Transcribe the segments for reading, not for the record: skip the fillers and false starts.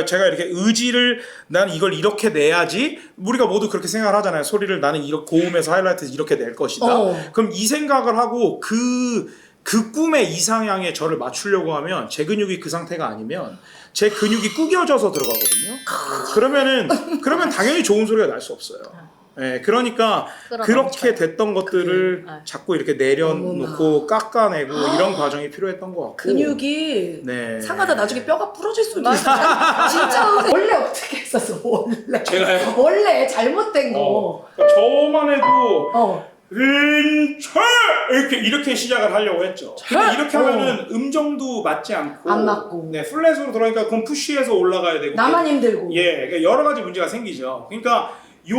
그러니까 제가 이렇게 의지를 나는 이걸 이렇게 내야지 우리가 모두 그렇게 생각을 하잖아요. 소리를 나는 이렇게 고음에서 하이라이트에서 이렇게 낼 것이다. 그럼 이 생각을 하고 그 꿈의 이상향에 저를 맞추려고 하면 제 근육이 그 상태가 아니면 제 근육이 구겨져서 들어가거든요. 그러면 당연히 좋은 소리가 날 수 없어요. 네, 그러니까 그렇게 됐던 것들을 자꾸 이렇게 내려놓고 깎아내고 이런 과정이 필요했던 것 같고 근육이 네. 상하다 나중에 뼈가 부러질 수도 있어. 진짜 원래 어떻게 했었어? 원래 제가요? 원래 잘못된 거. 그러니까 저만 해도 이렇게 시작을 하려고 했죠. 근데 이렇게 하면은 음정도 맞지 않고 안 맞고 네, 플랫으로 들어가니까 그럼 푸시해서 올라가야 되고 나만 힘들고 그러니까 여러 가지 문제가 생기죠. 그러니까 요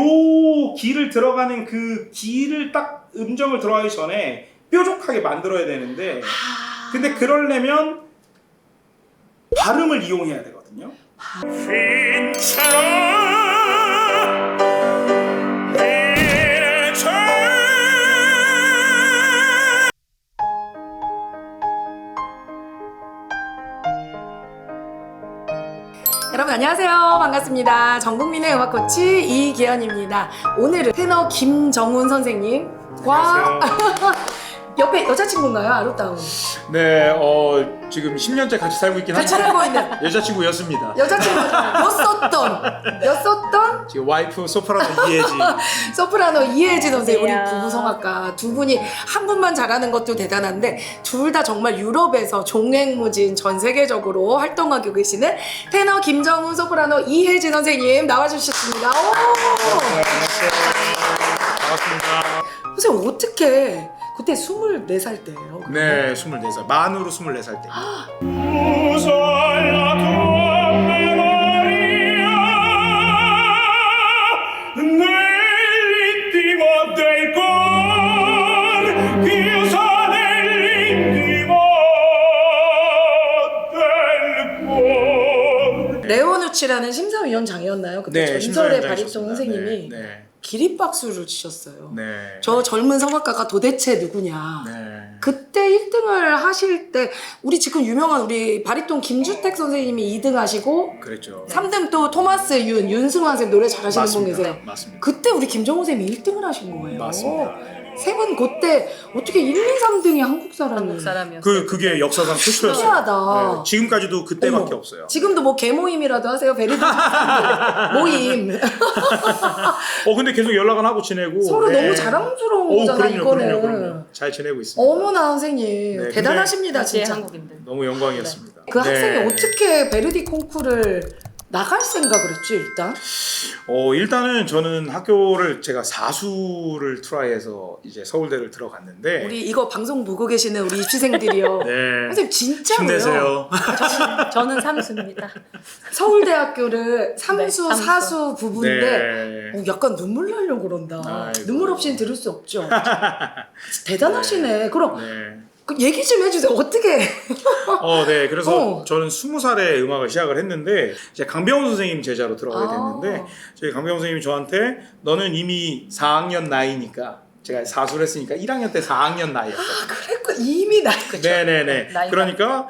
길을 들어가는 그 길을 딱 음정을 들어가기 전에 뾰족하게 만들어야 되는데 근데 그러려면 발음을 이용해야 되거든요. 여러분 안녕하세요. 반갑습니다. 전국민의 음악 코치 이계연입니다. 오늘은 테너 김정훈 선생님과 옆에 여자친구인가요? 아루따운 네, 지금 10년째 같이 살고 있긴 같이 한데 살고 있는 여자친구였습니다. 였었던 지금 와이프 소프라노 이혜지. 소프라노 이혜지 선생님 우리 안녕하세요. 부부성악가 두 분이 한 분만 잘하는 것도 대단한데 둘 다 정말 유럽에서 종횡무진 전 세계적으로 활동하고 계시는 테너 김정훈 소프라노 이혜지 선생님 나와주셨습니다. 반갑습니다. 선생님 어떻게 그때 24살 때예요? 네, 24살. 만으로 24살 때. 레오누치라는 심사위원장이었나요? 그때 네, 전설의 바리톤 심사위원장이셨습니다. 선생님이 네. 기립박수를 치셨어요. 네. 저 젊은 성악가가 도대체 누구냐. 네. 그때 1등을 하실 때 우리 지금 유명한 우리 바리톤 김주택 선생님이 2등 하시고 그랬죠. 3등 또 토마스 윤승환 선생님 노래 잘하시는 분 맞습니다. 계세요. 맞습니다. 그때 우리 김정훈 선생님이 1등을 하신 거예요. 맞습니다. 세 분 그때 어떻게 1, 2, 3등이 한국 한국 사람이 사람이었어요. 그게 역사상 최초였어요. 신기하다. 네, 지금까지도 그때밖에 어머, 없어요. 지금도 뭐 개모임이라도 하세요? 베리드 모임. 근데 계속 연락은 하고 지내고. 서로 네. 너무 자랑스러운 거잖아 이거는. 그럼요. 잘 지내고 있습니다. 어머나 선생님 네, 대단하십니다 국제 진짜. 한국인들. 너무 영광이었습니다. 그 네. 학생이 어떻게 베르디 콩쿠르를 나갈 생각을 했지 일단? 일단은 저는 학교를 제가 사수를 트라이해서 이제 서울대를 들어갔는데. 우리 이거 방송 보고 계시는 우리 입시생들이요. 네. 선생님 진짜로요? 힘내세요. 저는 삼수입니다. 서울대학교를 삼수 네, 삼수. 사수 부부인데 네. 약간 눈물 나려고 그런다. 아이고. 눈물 없이는 들을 수 없죠. 대단하시네. 그럼 네. 그 얘기 좀 해주세요. 어떻게? 네. 그래서 어. 저는 20살에 음악을 시작을 했는데 이제 강병훈 선생님 제자로 들어가게 됐는데 저희 강병훈 선생님이 저한테 너는 이미 4학년 나이니까 제가 사수를 했으니까 1학년 때 4학년 나이였어요. 그랬고 이미 나. 네네네. 나이가. 그러니까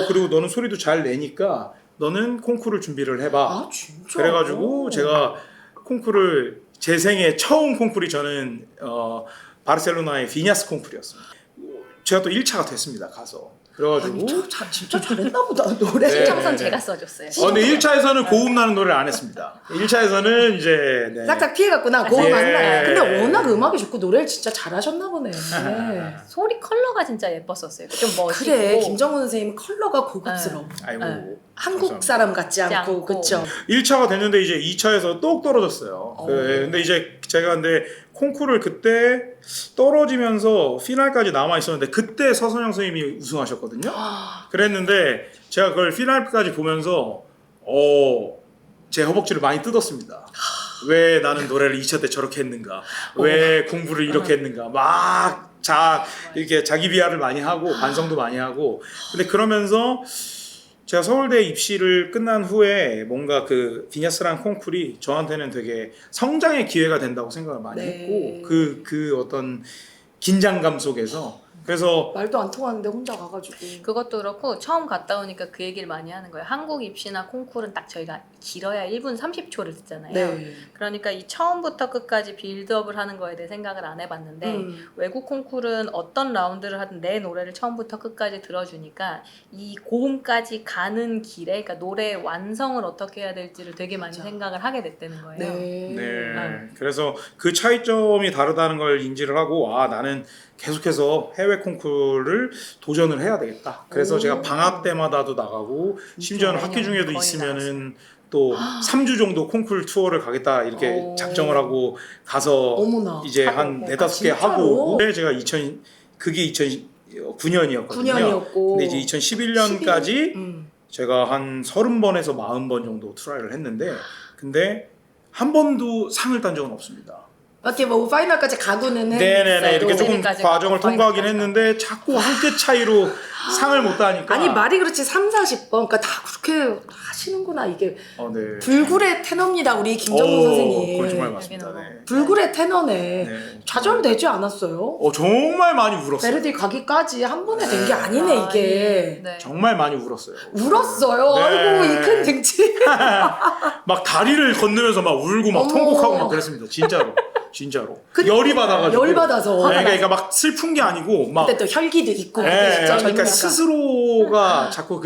그리고 너는 소리도 잘 내니까 너는 콩쿠르 준비를 해봐. 아 진짜? 그래가지고 제가 콩쿠르를 제 생애 처음 콩쿠르이 저는 바르셀로나의 비냐스 콩쿠르였습니다. 제가 또 1차가 됐습니다. 가서. 그래가지고 아니, 진짜 잘했나 보다 노래. 네. 신청선 제가 써줬어요. 근데 1차에서는 고음 나는 노래를 안 했습니다. 1차에서는 이제 네. 살짝 피해갔구나. 고음 예. 안 나. 근데 워낙 음악이 좋고 노래를 진짜 잘하셨나 보네. 소리 컬러가 진짜 예뻤었어요. 좀 멋있고. 그래 김정훈 선생님 컬러가 고급스러워. 아이고 네. 한국 사람 같지 않고 않고. 그쵸? 1차가 됐는데 이제 2차에서 똑 떨어졌어요. 근데 이제 제가 근데 콩쿠르를 그때 떨어지면서 피날까지 남아 있었는데 그때 서선영 선생님이 우승하셨거든요. 그랬는데 제가 그걸 피날까지 보면서 제 허벅지를 많이 뜯었습니다. 왜 나는 노래를 2차 때 저렇게 했는가? 왜 공부를 이렇게 했는가? 막 이렇게 자기 비하를 많이 하고 반성도 많이 하고 근데 그러면서 제가 서울대 입시를 끝난 후에 뭔가 그 비냐스랑 콩쿠르이 저한테는 되게 성장의 기회가 된다고 생각을 많이 네. 했고 그 어떤 긴장감 속에서 그래서 말도 안 통하는데 혼자 가가지고. 그것도 그렇고 처음 갔다 오니까 그 얘기를 많이 하는 거예요. 한국 입시나 콩쿨은 딱 저희가 길어야 1분 30초를 듣잖아요. 네. 그러니까 이 처음부터 끝까지 빌드업을 하는 거에 대해 생각을 안 해봤는데 외국 콩쿨은 어떤 라운드를 하든 내 노래를 처음부터 끝까지 들어주니까 이 고음까지 가는 길에 그러니까 노래 완성을 어떻게 해야 될지를 되게 많이 맞아. 생각을 하게 됐다는 거예요. 네. 네. 그래서 그 차이점이 다르다는 걸 인지를 하고 아 나는 계속해서 해외 콩쿠르를 도전을 해야 되겠다. 그래서 오. 제가 방학 때마다도 나가고 심지어는 학기 중에도 거의 있으면은 또 3주 정도 콩쿠르 투어를 가겠다 이렇게 오. 작정을 하고 가서 어머나. 이제 하고 한 오고. 4-5개 진짜로? 하고 오고 그게 제가 그게 2009년이었거든요. 9년이었고. 근데 이제 2011년까지 음. 제가 한 30번에서 40번 정도 트라이를 했는데 근데 한 번도 상을 딴 적은 없습니다. 이렇게 뭐 파이널까지 가고는 네네네 했어도. 이렇게 조금 세미까지 과정을 가고 통과하긴 파이널까지 했는데 자꾸 한 끗 차이로 상을 못 따니까 아니 말이 그렇지 3-40번 그러니까 다 그렇게 하시는구나 이게. 네. 불굴의 테너입니다 우리 김정우 선생님. 그건 정말 맞습니다. 여기는 네. 불굴의 테너네. 네. 좌절되지 않았어요? 정말 많이 울었어요. 메르디 가기까지 한 번에 된 게 아니네 이게. 네. 정말 많이 울었어요. 울었어요. 네. 아이고 이 큰 등치. 막 다리를 건너면서 막 울고 막 어머. 통곡하고 막 그랬습니다. 진짜로. 열이 받아가지고. 열 받아서. 네, 그러니까 막 슬픈 게 아니고 막 그때 또 혈기도 있고. 네, 진짜 그러니까 젊으니까. 스스로가 자꾸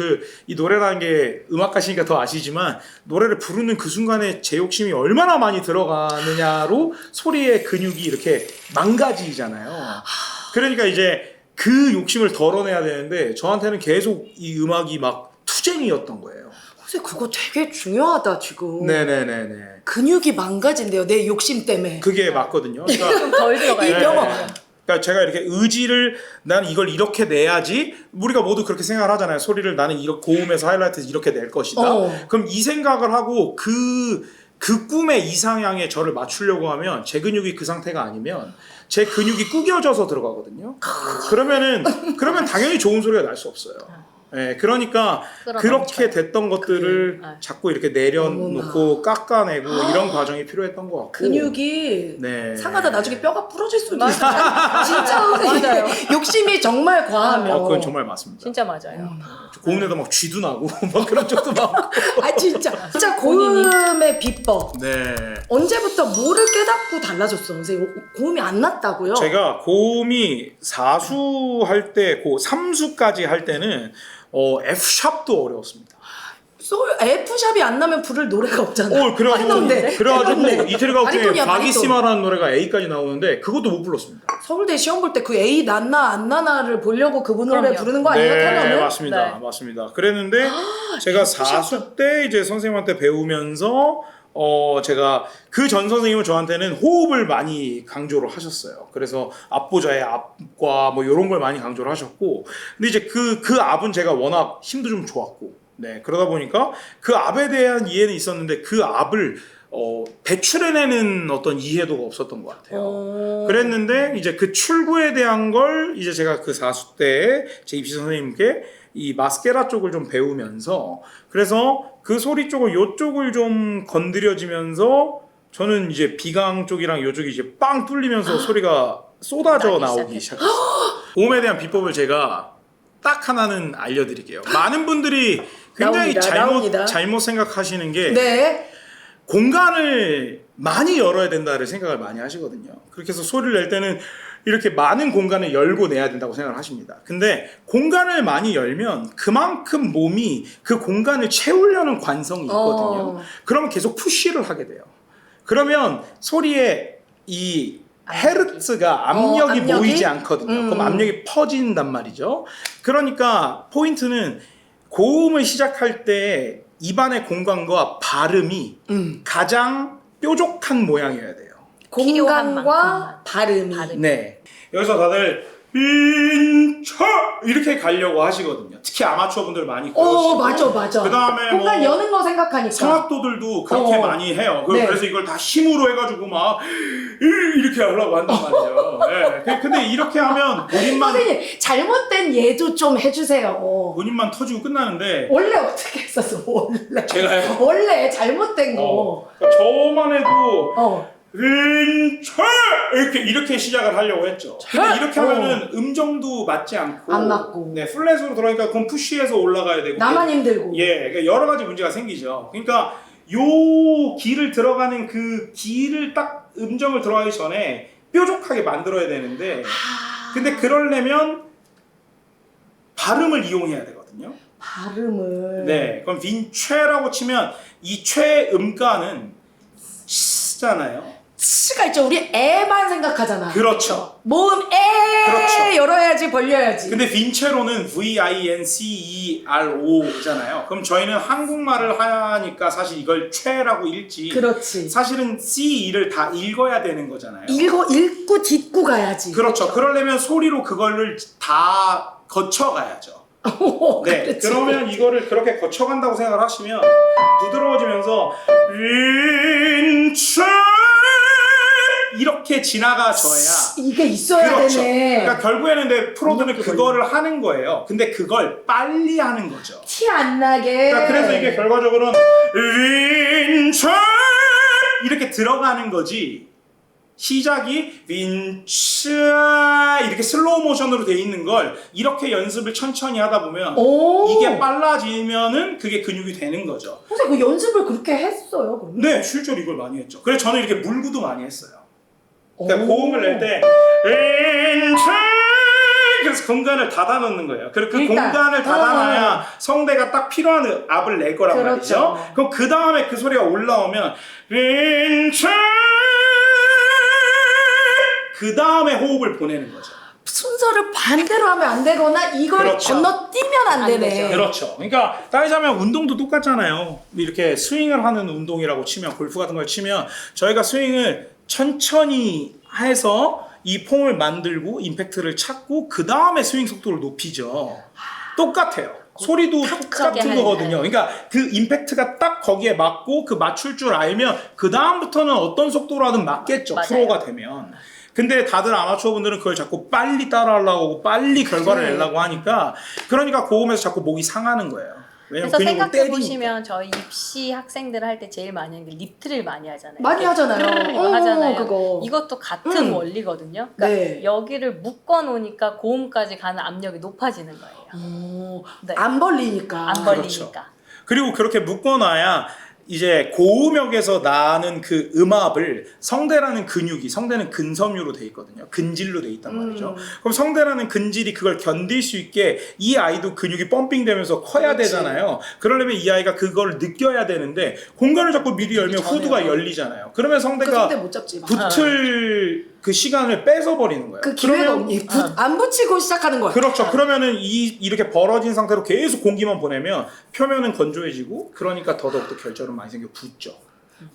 이 노래라는 게 음악가시니까 더 아시지만 노래를 부르는 그 순간에 제 욕심이 얼마나 많이 들어가느냐로 소리의 근육이 이렇게 망가지잖아요. 그러니까 이제 그 욕심을 덜어내야 되는데 저한테는 계속 이 음악이 막 투쟁이었던 거예요. 선생님 그거 되게 중요하다 지금. 네네네네. 근육이 망가진대요 내 욕심 때문에. 그게 맞거든요. 그러니까 좀 덜 들어가요. 이 병원. 그러니까 제가 이렇게 의지를 난 이걸 이렇게 내야지 우리가 모두 그렇게 생각을 하잖아요. 소리를 나는 이렇게 고음에서 하이라이트에서 이렇게 낼 것이다. 그럼 이 생각을 하고 그 꿈의 이상향에 저를 맞추려고 하면 제 근육이 그 상태가 아니면 제 근육이 구겨져서 들어가거든요. 그러면 당연히 좋은 소리가 날 수 없어요. 네, 그러니까 그렇게 됐던 것들을 자꾸 이렇게 내려놓고 깎아내고 이런 과정이 필요했던 것 같고 근육이 네. 상하다 나중에 뼈가 부러질 수도 맞아요. 있어요. 진짜 맞아요. 욕심이 정말 과하면. 그건 정말 맞습니다. 진짜 맞아요. 고음에다 막 쥐도 나고 막 그런 적도 많고. 아 진짜 고음의 비법. 네. 언제부터 뭐를 깨닫고 달라졌어 선생님? 고음이 안 났다고요? 제가 고음이 4수 할 때, 3수까지 할 때는 F샵도 어려웠습니다. F샵이 안 나면 부를 노래가 없잖아. 그래가지고 해놓은데. 이태리 가옥 중에 바리톤이야, 바리톤. 바기시마라는 노래가 A까지 나오는데 그것도 못 불렀습니다. 서울대 시험 볼 때 그 A 났나 안 나나를 보려고 그분 노래 그럼요. 부르는 거 아니에요? 네, 테너는? 맞습니다. 네. 맞습니다. 그랬는데 제가 4수 때 이제 선생님한테 배우면서 제가 그 전 선생님은 저한테는 호흡을 많이 강조를 하셨어요. 그래서 앞보자의 앞과 뭐 이런 걸 많이 강조를 하셨고, 근데 이제 그 앞은 제가 워낙 힘도 좀 좋았고, 네 그러다 보니까 그 앞에 대한 이해는 있었는데 그 앞을 배출해내는 어떤 이해도가 없었던 것 같아요. 그랬는데 이제 그 출구에 대한 걸 이제 제가 그 4수 때 제 입시 선생님께 이 마스케라 쪽을 좀 배우면서 그래서 그 소리 쪽을 요쪽을 좀 건드려지면서 저는 이제 비강 쪽이랑 요쪽이 이제 빵 뚫리면서 소리가 쏟아져 나오기 시작했어요. 고음에 대한 비법을 제가 딱 하나는 알려드릴게요. 많은 분들이 굉장히 나옵니다. 잘못 생각하시는 게 네. 공간을 많이 열어야 된다를 생각을 많이 하시거든요. 그렇게 해서 소리를 낼 때는 이렇게 많은 공간을 열고 내야 된다고 생각을 하십니다. 근데 공간을 많이 열면 그만큼 몸이 그 공간을 채우려는 관성이 있거든요. 그러면 계속 푸시를 하게 돼요. 그러면 소리에 이 헤르츠가 압력이 모이지 않거든요. 그럼 압력이 퍼진단 말이죠. 그러니까 포인트는 고음을 시작할 때 입안의 공간과 발음이 가장 뾰족한 모양이어야 돼요. 공간과 발음이. 네. 여기서 다들 인차 이렇게 가려고 하시거든요. 특히 아마추어 분들 많이 그러시고. 맞아. 그다음에 공간 뭐 여는 거 생각하니까. 성악도들도 그렇게 많이 해요. 네. 그래서 이걸 다 힘으로 해가지고 막 이렇게 하려고 한단 말이죠. 네. 근데 이렇게 하면 선생님 잘못된 예도 좀 해주세요. 본인만 터지고 끝나는데 원래 어떻게 했었어? 원래. 제가요? 원래 잘못된 거. 그러니까 저만 해도 윈철 이렇게 시작을 하려고 했죠. 근데 이렇게 하면은 음정도 맞지 않고 안 맞고. 네, 플랫으로 들어가니까 그건 푸시해서 올라가야 되고 나만 힘들고. 예, 그러니까 여러 가지 문제가 생기죠. 그러니까 요 길을 들어가는 그 길을 딱 음정을 들어가기 전에 뾰족하게 만들어야 되는데 근데 그러려면 발음을 이용해야 되거든요. 발음을. 네, 그럼 빈최라고 치면 이 최음가는 쓰잖아요. 치가 있죠. 우리 애만 생각하잖아. 그렇죠. 모음 에 그렇죠. 열어야지 벌려야지. 근데 빈체로는 VINCERO잖아요. 그럼 저희는 한국말을 하니까 사실 이걸 최라고 읽지. 그렇지. 사실은 CE를 다 읽어야 되는 거잖아요. 읽고 딛고 가야지. 그렇죠. 그러려면 소리로 그거를 다 거쳐가야죠. 네. 그렇지. 그러면 이거를 그렇게 거쳐간다고 생각을 하시면 부드러워지면서 빈체 이렇게 지나가줘야 이게 있어야 그렇죠. 되네. 그러니까 결국에는 근데 프로들은 그걸. 그거를 하는 거예요. 근데 그걸 빨리 하는 거죠. 티 안 나게. 그러니까 그래서 이게 결과적으로는 윈철 이렇게 들어가는 거지. 시작이 윈철 이렇게 슬로우 모션으로 돼 있는 걸 이렇게 연습을 천천히 하다 보면 오. 이게 빨라지면은 그게 근육이 되는 거죠. 선생님 그 연습을 그렇게 했어요? 그럼? 네, 실제로 이걸 많이 했죠. 그래서 저는 이렇게 물구도 많이 했어요. 그러니까 오. 고음을 낼 때 그래서 공간을 닫아 놓는 거예요. 그리고 그 일단, 공간을 닫아놔야 성대가 딱 필요한 압을 낼 거란 그렇죠. 말이죠. 그럼 그 다음에 그 소리가 올라오면 그 다음에 호흡을 보내는 거죠. 순서를 반대로 하면 안 되거나 이걸 그렇죠. 건너뛰면 안 안 되네. 되죠. 그렇죠. 그러니까 따지자면 운동도 똑같잖아요. 이렇게 스윙을 하는 운동이라고 치면 골프 같은 걸 치면 저희가 스윙을 천천히 해서 이 폼을 만들고 임팩트를 찾고 그 다음에 스윙 속도를 높이죠. 똑같아요. 소리도 탁하게 똑같은 하는 거거든요. 그러니까 그 임팩트가 딱 거기에 맞고 그 맞출 줄 알면 그 다음부터는 어떤 속도로 하든 맞겠죠. 맞아요. 프로가 되면. 근데 다들 아마추어 분들은 그걸 자꾸 빨리 따라하려고 하고 빨리 결과를 그래. 내려고 하니까 그러니까 고음에서 자꾸 목이 상하는 거예요. 왜냐면 그래서 근육을 생각해 때리니까. 보시면 저희 입시 학생들 할 때 제일 많이 하는 게 립트릴 많이 하잖아요. 많이 이렇게 하잖아요. 이거 하잖아요. 그거. 이것도 같은 음. 원리거든요. 그러니까 네. 여기를 묶어 놓으니까 고음까지 가는 압력이 높아지는 거예요. 네. 안 벌리니까. 안 벌리니까. 그리고 그렇게 묶어놔야 이제 고음역에서 나는 그 음압을 성대라는 근육이 성대는 근섬유로 돼 있거든요. 근질로 돼 있단 말이죠. 그럼 성대라는 근질이 그걸 견딜 수 있게 이 아이도 근육이 펌핑되면서 커야 그렇지. 되잖아요. 그러려면 이 아이가 그걸 느껴야 되는데 공간을 자꾸 미리 열면 전에요. 후드가 열리잖아요. 그러면 그 성대가 성대 못 잡지. 붙을 그 시간을 뺏어 버리는 거예요. 그 기회가 그러면 없니. 안 붙이고 시작하는 거야. 그렇죠. 그러면은 이렇게 벌어진 상태로 계속 공기만 보내면 표면은 건조해지고 그러니까 더더욱더 결절은 많이 생겨 붓죠.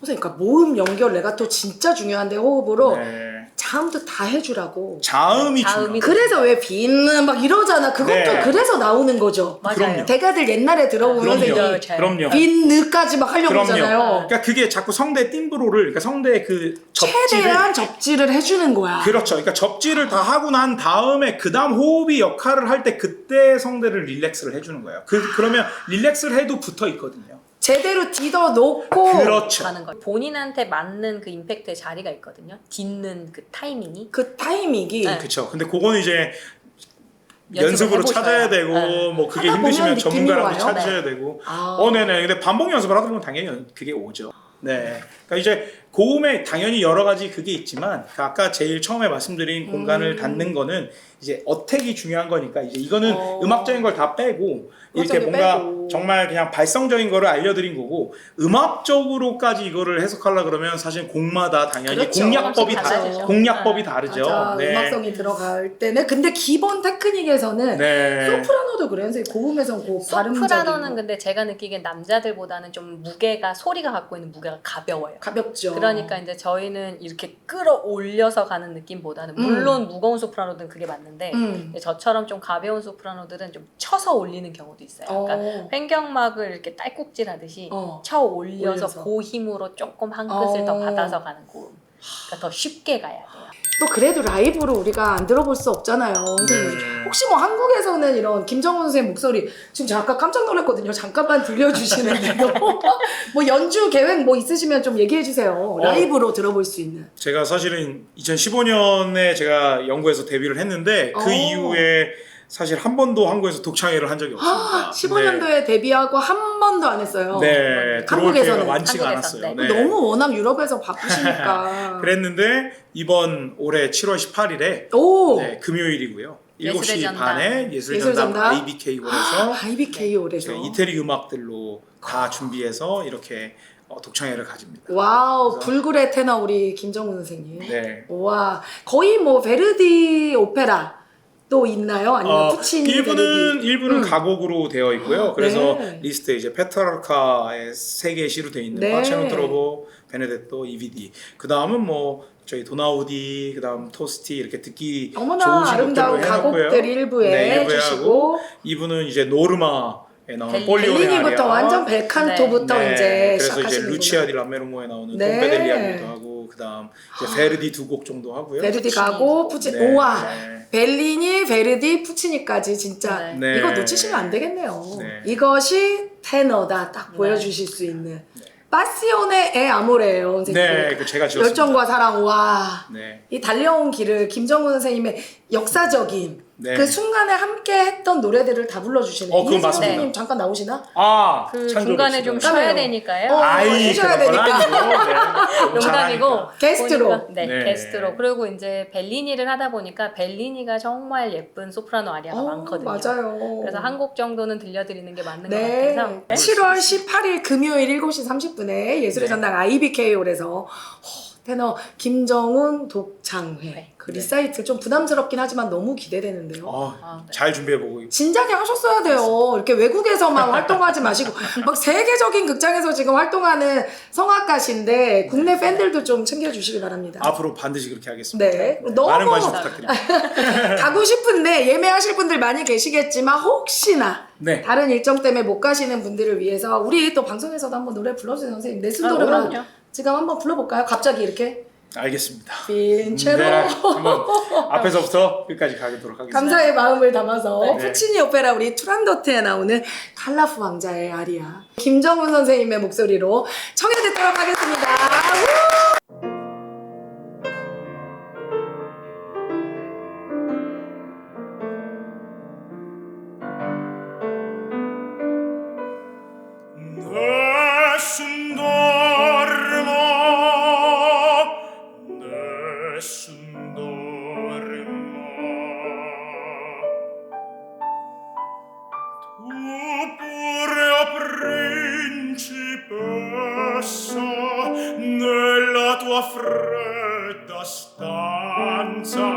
선생님, 그러니까 모음 연결 레가토 진짜 중요한데 호흡으로 네. 자음도 다 해주라고. 자음이 자음이 중요해요. 그래서 왜 빈는 막 이러잖아. 그것도 네. 그래서 나오는 거죠. 맞아요. 그럼요. 대가들 옛날에 들어보면 그럼요. 선생님 그럼요. 빈느까지 막 하려고 그럼요. 그러잖아요. 그러니까 그게 자꾸 성대 띵브로를 그러니까 성대의 그 접지를 최대한 접지를 해주는 거야. 그렇죠. 그러니까 접지를 다 하고 난 다음에 그 다음 호흡이 역할을 할 때 그때 성대를 릴렉스를 해주는 거예요. 그러면 릴렉스를 해도 붙어 있거든요. 제대로 디뎌 놓고 그렇죠. 가는 거예요. 본인한테 맞는 그 임팩트의 자리가 있거든요. 딛는 그 타이밍이. 그 타이밍이 네. 그렇죠. 근데 그거는 이제 연습을 연습으로 해보셔야 찾아야 되고 네. 뭐 그게 하다 보면 힘드시면 느낌이 전문가랑도 와요? 찾으셔야 되고 아. 네네. 근데 반복 연습을 하다 보면 당연히 그게 오죠. 네. 그러니까 이제 고음에 당연히 여러 가지 그게 있지만 그 아까 제일 처음에 말씀드린 공간을 닫는 거는 이제 어택이 중요한 거니까 이제 이거는 음악적인 걸 다 빼고 이렇게 음악적인 뭔가 빼고. 정말 그냥 발성적인 거를 알려드린 거고 음악적으로까지 이거를 해석하려 그러면 사실 곡마다 당연히 그렇죠. 공략법이 조금씩 달라지죠. 공략법이 다르죠. 맞아. 네. 음악성이 들어갈 때는 근데 기본 테크닉에서는 네. 소프라노도 그래요. 선생님 고음에서는 그 발음적인 소프라노는 거. 근데 제가 느끼기엔 남자들보다는 좀 무게가 소리가 갖고 있는 무게가 가벼워요. 가볍죠. 그러니까 이제 저희는 이렇게 끌어올려서 가는 느낌보다는 물론 무거운 소프라노들은 그게 맞는데 근데 저처럼 좀 가벼운 소프라노들은 좀 쳐서 올리는 경우도 있어요. 그러니까 횡격막을 이렇게 딸꾹질하듯이 쳐 올려서 올려서. 그 힘으로 조금 한 끗을 더 받아서 가는 고음. 그러니까 더 쉽게 가야 돼요. 또 그래도 라이브로 우리가 안 들어볼 수 없잖아요. 선생님. 네. 혹시 뭐 한국에서는 이런 김정훈 선생님 목소리 지금 제가 아까 깜짝 놀랐거든요. 잠깐만 들려주시는데도 뭐 연주 계획 뭐 있으시면 좀 얘기해 주세요. 라이브로 들어볼 수 있는. 제가 사실은 2015년에 제가 영국에서 데뷔를 했는데 그 이후에 사실 한 번도 한국에서 독창회를 한 적이 없습니다. 15년도에 데뷔하고 한 번도 안 했어요. 네, 들어올 한국에서는. 기회가 많지가 한국에서, 않았어요. 네. 네. 너무 워낙 유럽에서 바쁘시니까. 그랬는데 이번 올해 7월 18일에 오! 네, 금요일이고요. 7시 예술의 전당. 반에 예술전당 예술전당? IBK 홀에서 IBK 홀에서. 제가 이태리 음악들로 다 준비해서 이렇게 독창회를 가집니다. 와우, 그래서- 불굴의 테너 우리 김정훈 선생님. 네. 와, 거의 뭐 베르디 오페라 또 있나요? 아니면 푸치니 베르디? 일부는 가곡으로 되어 있고요. 그래서 네. 리스트에 이제 페트라르카의 세 개의 시로 되어 있는 네. 파체노 트로보, 베네데토, 이비디. 그 다음은 뭐 저희 도나우디, 그 다음 토스티 이렇게 듣기 어머나 좋으신 아름다운 곡들로 해놓고요. 가곡들 일부에 네, 일부에 해주시고 하고 이분은 이제 노르마에 나오는 폴리오네 벨리니부터 아리아. 완전 벨칸토부터 네, 이제 그래서 이제 시작하시는구나. 루치아 디 람메르모에 나오는 네. 톰페델리아도 하고 그다음 이제 베르디 두 곡 정도 하고요. 베르디 가고 푸치니. 네, 우와, 네. 벨리니, 베르디, 푸치니까지 진짜 네. 이거 놓치시면 안 되겠네요. 네. 이것이 테너다 딱 보여주실 수 있는. 파시오네 에 아모레예요, 선생님. 네, 그 제가 지었습니다. 열정과 사랑, 와. 네. 이 달려온 길을 김정훈 선생님의 역사적인 네. 그 순간에 함께 했던 노래들을 다 불러주시는 그건 이혜진 맞습니다. 선생님 잠깐 나오시나? 아, 그 찬조로 중간에 좀 씨가. 쉬어야 까매요. 되니까요. 아이 쉬셔야 그런 건 되니까. 아니고, 네. 너무 농담이고 잘하니까. 게스트로. 보니까, 네, 네. 게스트로. 그리고 이제 벨리니를 하다 보니까 벨리니가 정말 예쁜 소프라노 아리아가 많거든요. 맞아요. 그래서 한 곡 정도는 들려드리는 게 맞는 네. 것 같아서 7월 18일 금요일 7시 30분에 예술의 네. 전당 IBK 홀에서 테너 김정훈 독창회. 네. 그 리사이틀 좀 부담스럽긴 하지만 너무 기대되는데요. 네. 잘 준비해보고 진작에 하셨어야 돼요. 이렇게 외국에서만 활동하지 마시고 막 세계적인 극장에서 지금 활동하는 성악가신데 국내 팬들도 좀 챙겨주시기 바랍니다. 앞으로 반드시 그렇게 하겠습니다. 네. 너무 많은 관심 부탁드립니다. 가고 싶은데 예매하실 분들 많이 계시겠지만 혹시나 네. 다른 일정 때문에 못 가시는 분들을 위해서 우리 또 방송에서도 한번 노래 불러주세요, 선생님. 내순 노래만 그럼요. 지금 한번 불러볼까요? 갑자기 이렇게 알겠습니다. 빈체로 네, 한번 앞에서부터 끝까지 가도록 하겠습니다. 감사의 마음을 담아서 네. 푸치니 오페라 우리 투란도트에 나오는 칼라프 왕자의 아리아 김정훈 선생님의 목소리로 청해 듣도록 하겠습니다. Nessun dormo, nessun dormo. Tu pure, o principessa, nella tua fredda stanza,